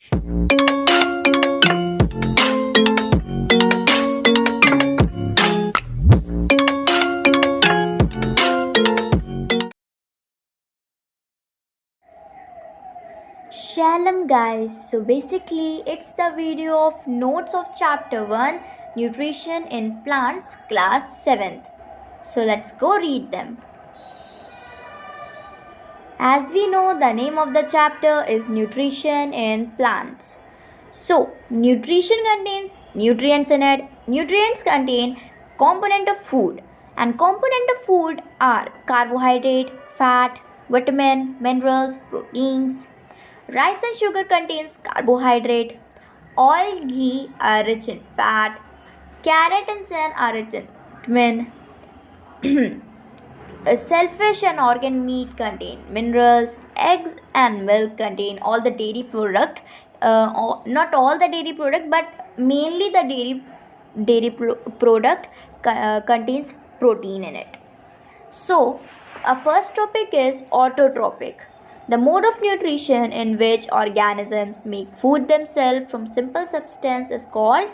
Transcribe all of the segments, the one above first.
Shalom guys, so basically it's the video of notes of chapter 1 Nutrition in Plants class 7th. So let's go read them. As we know, the name of the chapter is Nutrition in Plants. So nutrition contains nutrients in it. Nutrients contain component of food, and component of food are carbohydrate, fat, vitamin, minerals, proteins. Rice and sugar contains carbohydrate. Oil, ghee are rich in fat. Carrot and sun are rich in vitamin. Shellfish and organ meat contain minerals. Eggs and milk contain all the dairy product. Not all the dairy product, but mainly the dairy product contains protein in it. So, our first topic is autotrophic. The mode of nutrition in which organisms make food themselves from simple substance is called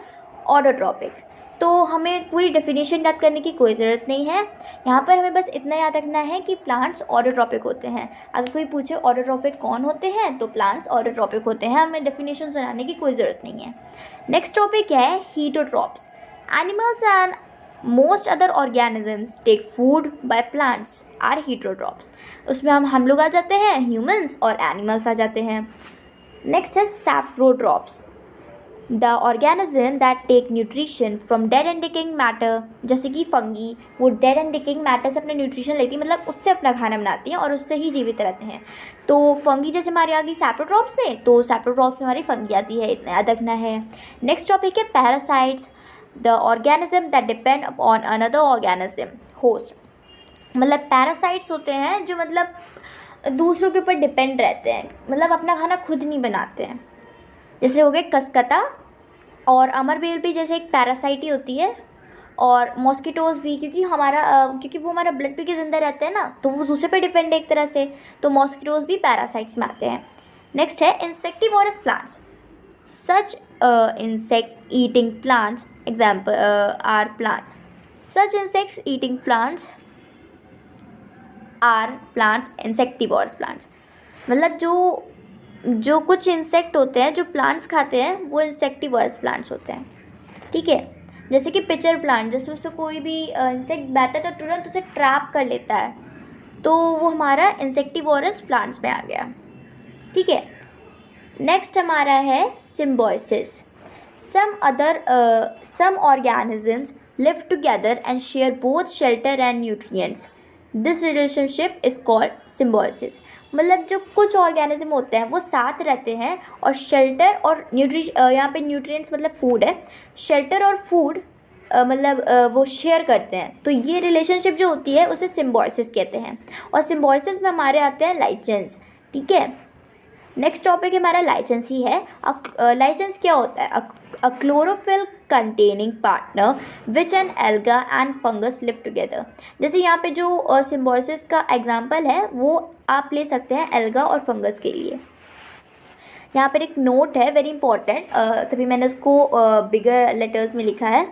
autotrophic. तो हमें पूरी definition याद करने की कोई ज़रूरत नहीं है. यहाँ पर हमें बस इतना याद रखना है कि प्लांट्स ऑटोट्रॉपिक होते हैं. अगर कोई पूछे ऑटोट्रॉपिक कौन होते हैं, तो प्लांट्स ऑटोट्रॉपिक होते हैं. हमें डेफिनेशन सुनाने की कोई ज़रूरत नहीं है. नेक्स्ट टॉपिक है heterotrophs. Animals and most other organisms take food by plants are heterotrophs. उसमें हम लोग आ जाते हैं, ह्यूमंस और एनिमल्स आ जाते हैं. नेक्स्ट है saprotrophs. The organism that take nutrition from dead and decaying matter. जैसे कि फंगी, वो डेड एंड डिकेइंग मैटर से अपना न्यूट्रिशन लेती है, मतलब उससे अपना खाना बनाती हैं और उससे ही जीवित रहते हैं. तो फंगी जैसे हमारी आ गई सैप्रोट्रॉप्स में, तो सैप्रोट्रॉप्स में हमारी फंगी आती है. इतना याद रखना है. नेक्स्ट टॉपिक है parasites. The organism that depend upon another organism host. मतलब पैरासाइट्स होते हैं जो मतलब दूसरों के ऊपर डिपेंड रहते हैं, मतलब अपना खाना खुद नहीं बनाते हैं. जैसे हो गए कसकता और अमरबेल भी जैसे एक पैरासाइट ही होती है. और मॉस्किटोज़ भी, क्योंकि वो हमारा ब्लड पे के अंदर रहते हैं ना, तो वो दूसरे पे डिपेंड है एक तरह से. तो मॉस्किटोज़ भी पैरासाइट्स में आते हैं. नेक्स्ट है insectivorous plants. Such insect eating plants example are plant such insect eating plants are plants insectivorous plants. मतलब जो कुछ इंसेक्ट होते हैं जो प्लांट्स खाते हैं, वो इंसेक्टिवोरस प्लांट्स होते हैं. ठीक है. जैसे कि पिचर प्लांट, जिसमें से कोई भी इंसेक्ट बैठता है तो तुरंत उसे ट्रैप कर लेता है, तो वो हमारा इंसेक्टिवोरस प्लांट्स में आ गया. ठीक है. नेक्स्ट हमारा है symbiosis. some organisms live together and share both shelter and nutrients. This relationship is called symbiosis. मतलब जो कुछ ऑर्गेनिज्म होते हैं वो साथ रहते हैं और शेल्टर और यहाँ पे न्यूट्रिएंट्स मतलब फूड है, शेल्टर और फूड मतलब वो शेयर करते हैं. तो ये रिलेशनशिप जो होती है उसे सिम्बायोसिस कहते हैं. और सिम्बायोसिस में हमारे आते हैं लाइचेंस. ठीक है. नेक्स्ट टॉपिक हमारा लाइचेंस ही है. लाइचेंस क्या होता है? अ chlorophyll containing partner which N alga and fungus live together. जैसे यहाँ पे जो सिम्बायोसिस का एग्जांपल है वो आप ले सकते हैं एल्गा और फंगस के लिए. यहाँ पर एक नोट है वेरी इंपॉर्टेंट, तभी मैंने उसको बिगर लेटर्स में लिखा है.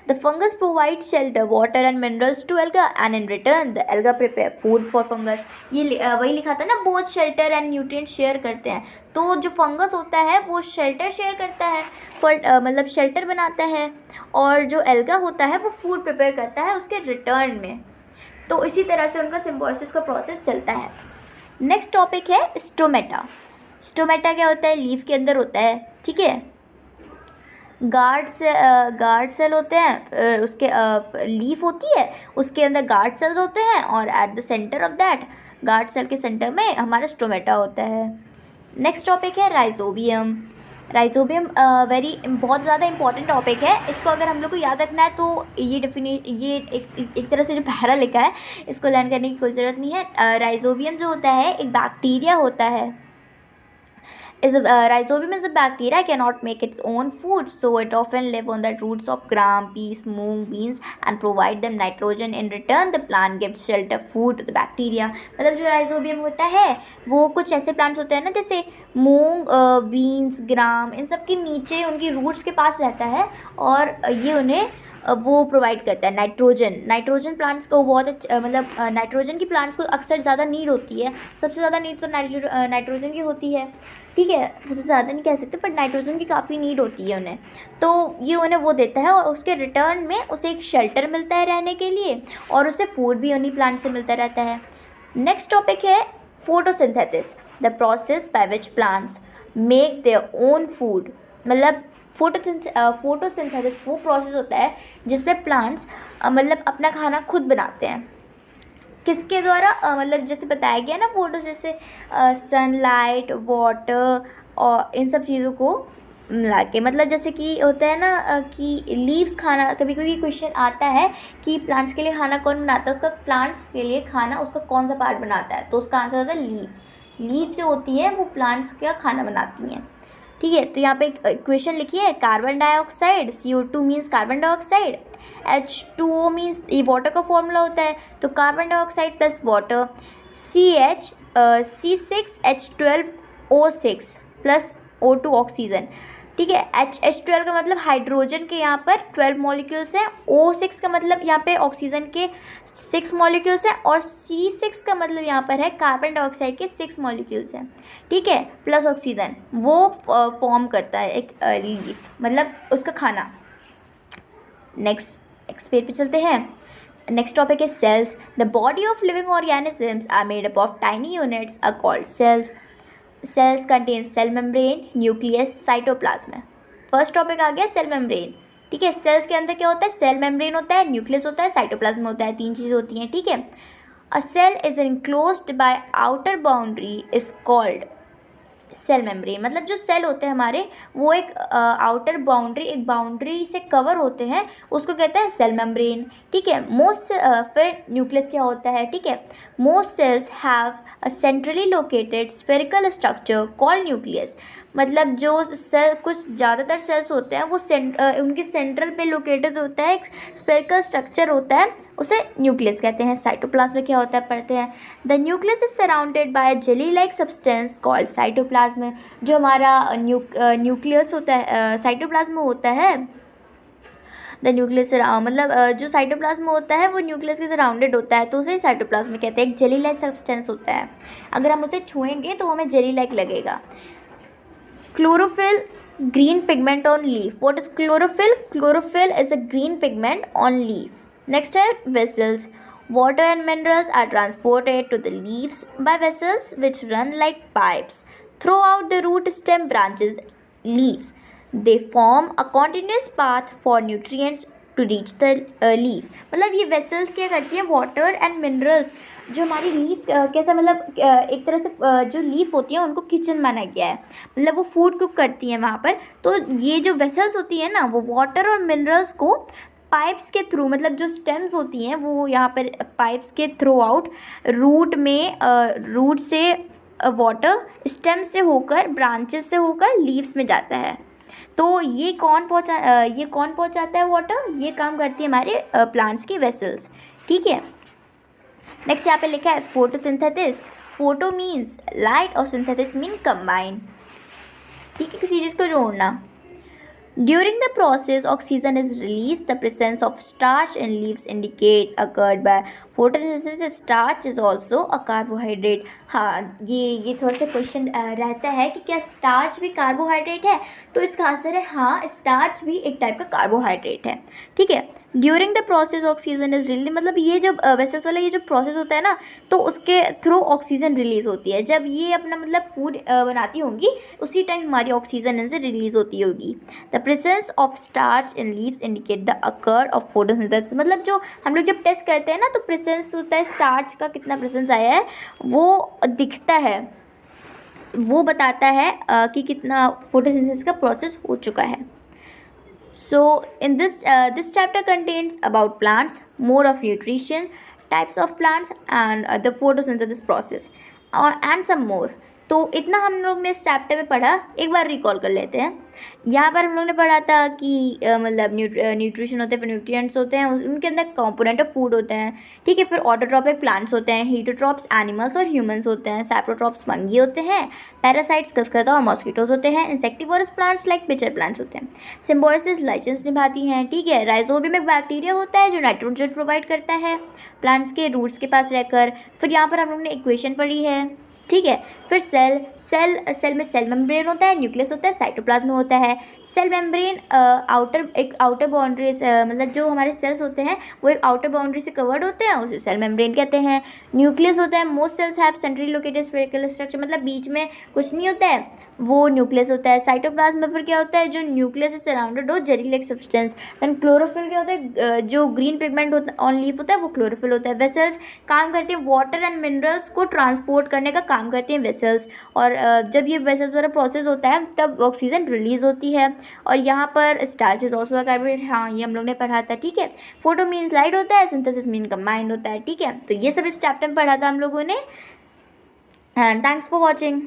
The fungus provide shelter water and minerals to alga and in return the alga prepare food for fungus. ये वही लिखा था ना, both shelter and nutrient share करते हैं. तो जो फंगस होता है वो शेल्टर शेयर करता है, मतलब शेल्टर बनाता है, और जो एल्गा होता है वो फूड प्रिपेयर करता है उसके रिटर्न में. तो इसी तरह से उनका सिम्बायोसिस का प्रोसेस चलता है. नेक्स्ट टॉपिक है स्टोमेटा. स्टोमेटा क्या होता है? लीफ के अंदर होता है. ठीक है. गार्ड सेल होते हैं, उसके लीफ होती है, उसके अंदर गार्ड सेल्स होते हैं, और at the centre of that guard cell के सेंटर में हमारा स्टोमेटा होता है. नेक्स्ट टॉपिक है राइजोबियम. राइजोबियम बहुत ज़्यादा इंपॉर्टेंट टॉपिक है. इसको अगर हम लोग को याद रखना है तो ये एक तरह से जो पैरा लिखा है इसको लर्न करने की कोई ज़रूरत नहीं है. राइजोबियम जो होता है एक बैक्टीरिया होता है. Rhizobium is a bacteria cannot make its own food, so it often live on the roots of gram, peas, moong, beans and provide them nitrogen. In return, the plant gives shelter, food to the bacteria. मतलब जो rhizobium होता है वो कुछ ऐसे plants होते हैं ना, जैसे मूंग, बीन्स, ग्राम, इन सब के नीचे उनकी रूट्स के पास रहता है और ये उन्हें वो प्रोवाइड करता है नाइट्रोजन प्लांट्स को बहुत मतलब नाइट्रोजन की प्लांट्स को अक्सर ज़्यादा नीड होती है। सबसे ज़्यादा नीड तो नाइट्रोजन की होती है, ठीक है, सबसे ज़्यादा नहीं कह सकते बट नाइट्रोजन की काफ़ी नीड होती है उन्हें, तो ये उन्हें वो देता है और उसके रिटर्न में उसे एक शेल्टर मिलता है रहने के लिए और उसे फूड भी उन्हीं प्लांट से मिलता रहता है। नेक्स्ट टॉपिक है photosynthesis, the process by which plants make their own food. मतलब फोटोसिंथेसिस वो प्रोसेस होता है जिसमें प्लांट्स मतलब अपना खाना खुद बनाते हैं। किसके द्वारा? मतलब जैसे बताया गया ना, फोटो जैसे सनलाइट, वाटर और इन सब चीज़ों को मिला के, मतलब जैसे कि होता है ना कि लीव्स खाना, कभी कभी क्वेश्चन आता है कि प्लांट्स के लिए खाना कौन बनाता है, उसका प्लांट्स के लिए खाना उसका कौन सा पार्ट बनाता है, तो उसका आंसर होता है लीफ जो होती है वो प्लांट्स का खाना बनाती हैं, ठीक है। तो यहाँ पे इक्वेशन लिखिए, है carbon dioxide, CO2 means carbon dioxide, H2O means ये वाटर का फॉर्मूला होता है, तो carbon dioxide plus water, C6H12O6 plus O2 oxygen, ठीक है। H12 का मतलब हाइड्रोजन के यहाँ पर 12 मॉलिक्यूल्स हैं, O6 का मतलब यहाँ पे ऑक्सीजन के 6 मॉलिक्यूल्स हैं और C6 का मतलब यहाँ पर है कार्बन डाइऑक्साइड के 6 मॉलिक्यूल्स हैं, ठीक है, प्लस ऑक्सीजन, वो फॉर्म करता है एक लीफ, मतलब उसका खाना। नेक्स्ट पेज पे चलते हैं। नेक्स्ट टॉपिक है cells, the body of living organisms are made up of tiny units are called cells. Cells contain cell membrane, nucleus, cytoplasm. First topic आ गया सेल मेम्ब्रेन, ठीक है। सेल्स के अंदर क्या होता है? सेल मेम्ब्रेन होता है, न्यूक्लियस होता है, साइटोप्लाज्म होता है, 3 चीज़ें होती हैं, ठीक है। A cell is enclosed by outer boundary is called cell membrane. मतलब जो सेल होते हैं हमारे वो एक आउटर बाउंड्री, एक बाउंड्री से कवर होते हैं, उसको कहते हैं सेल मेम्ब्रेन, ठीक है। फिर न्यूक्लियस क्या होता है, ठीक है। Most cells have a centrally located spherical structure called nucleus. मतलब जो सेल, कुछ ज़्यादातर सेल्स होते हैं वो उनके सेंट्रल पे लोकेटेड होता है, एक स्फेरिकल स्ट्रक्चर होता है, उसे न्यूक्लियस कहते हैं। साइटोप्लाज्म में क्या होता है पढ़ते हैं। The nucleus is surrounded by jelly like substance called cytoplasm. जो हमारा न्यूक्लियस होता है, साइटोप्लाज्म होता है, द न्यूक्लियस मतलब जो साइटोप्लाज्म होता है वो न्यूक्लियस के सराउंडेड होता है, तो उसे साइटोप्लाज्म कहते हैं। एक जेली लाइक सब्सटेंस होता है, अगर हम उसे छुएंगे तो हमें जेली लाइक लगेगा। Chlorophyll, green pigment on leaf. What is chlorophyll? Chlorophyll is a green pigment on leaf. Next है vessels. Water and minerals are transported to the leaves by vessels which run like pipes throughout the root, stem, branches, leaves. They form a continuous path for nutrients to reach the leaf. मतलब ये vessels क्या करती हैं? Water and minerals जो हमारी leaf कैसा, मतलब एक तरह से जो लीफ होती है उनको किचन माना गया है, मतलब वो फूड कुक करती हैं वहाँ पर। तो ये जो वेसल्स होती है ना, वो वाटर और मिनरल्स को पाइप्स के थ्रू, मतलब जो स्टेम्स होती हैं वो यहाँ पर पाइप्स के थ्रू आउट रूट में, रूट से वाटर, स्टेम से होकर, ब्रांचेस से होकर लीव्स में जाता है। तो ये कौन पहुँचाता है वाटर? ये काम करती है हमारे प्लांट्स की वेसल्स, ठीक है। नेक्स्ट यहाँ पे लिखा है फोटोसिंथेसिस। फोटो मीन्स लाइट और सिंथेसिस मीन कंबाइन, ठीक है, किसी चीज़ को जोड़ना। During the process, oxygen is released. The presence of starch in leaves indicate occurred by photosynthesis. Starch is also a carbohydrate. हाँ, ये थोड़ा सा क्वेश्चन रहता है कि क्या स्टार्च भी कार्बोहाइड्रेट है? तो इसका आंसर है हाँ, स्टार्च भी एक टाइप का कार्बोहाइड्रेट है, ठीक है। During the process oxygen is release, मतलब ये जब वेसल्स वाला ये जो प्रोसेस होता है ना, तो उसके थ्रू ऑक्सीजन रिलीज होती है। जब ये अपना मतलब फूड बनाती होंगी उसी टाइम हमारी ऑक्सीजन इनसे रिलीज होती होगी। The presence of starch in leaves indicate the occur of photosynthesis. मतलब जो हम लोग जब टेस्ट करते हैं ना, तो प्रेजेंस होता है स्टार्च का, कितना प्रेजेंस आया है वो दिखता है, वो बताता है कि कितना फोटोसिंथेसिस का प्रोसेस हो चुका है। So in this chapter contains about plants, more of nutrition, types of plants and the photosynthesis process and some more. तो इतना हम लोग ने इस चैप्टर में पढ़ा, एक बार रिकॉल कर लेते हैं। यहाँ पर हम लोग ने पढ़ा था कि मतलब न्यूट्रिशन होते हैं, फिर न्यूट्रिएंट्स होते हैं, उनके अंदर कंपोनेंट ऑफ फूड होते हैं, ठीक है। फिर ऑटोट्रॉपिक प्लांट्स होते हैं, हीटोट्रॉप्स एनिमल्स और ह्यूमंस होते हैं, सैप्रोट्रॉप्स फंगी होते हैं, पैरासाइट्स खसखता और मॉस्किटोज होते हैं, insectivorous plants like pitcher plants होते हैं, सिम्बायोसिस लाइसेंस निभाती हैं, ठीक है। राइजोबियम एक बैक्टीरिया होता है जो नाइट्रोजन प्रोवाइड करता है प्लांट्स के रूट्स के पास रहकर। फिर यहाँ पर हम लोग ने इक्वेशन पढ़ी है, ठीक है। फिर सेल में सेल मेम्ब्रेन होता है, न्यूक्लियस होता है, साइटोप्लाज्म होता है। सेल मेम्ब्रेन एक आउटर बाउंड्री मतलब जो हमारे सेल्स होते हैं वो एक आउटर बाउंड्री से कवर्ड होते हैं, उसे सेल मेम्ब्रेन कहते हैं। न्यूक्लियस होता है, most cells have centrally located spherical structure, मतलब बीच में कुछ नहीं होता है, वो न्यूक्लियस होता है। साइटोप्लाज्म में फिर क्या होता है, जो न्यूक्लियस से सराउंडेड हो jelly like substance. Then chlorophyll क्या होता है, जो ग्रीन पिगमेंट होता है ऑन लीफ होता है वो क्लोरोफिल होता है। वेसल्स काम करते हैं वाटर एंड मिनरल्स को ट्रांसपोर्ट करने का काम करते हैं वेसल्स, और जब ये वेसल्स वाला प्रोसेस होता है तब ऑक्सीजन रिलीज होती है। और यहाँ पर स्टार्च इज ऑल्सो कार्बोहाइड्रेट, हाँ ये हम लोग ने पढ़ा था, ठीक है। फोटो मीन्स लाइट होता है, सिंथेसिस मीन कंबाइंड होता है, ठीक है। तो ये सब इस चैप्टर में पढ़ा था हम लोगों ने, एंड थैंक्स फॉर वॉचिंग।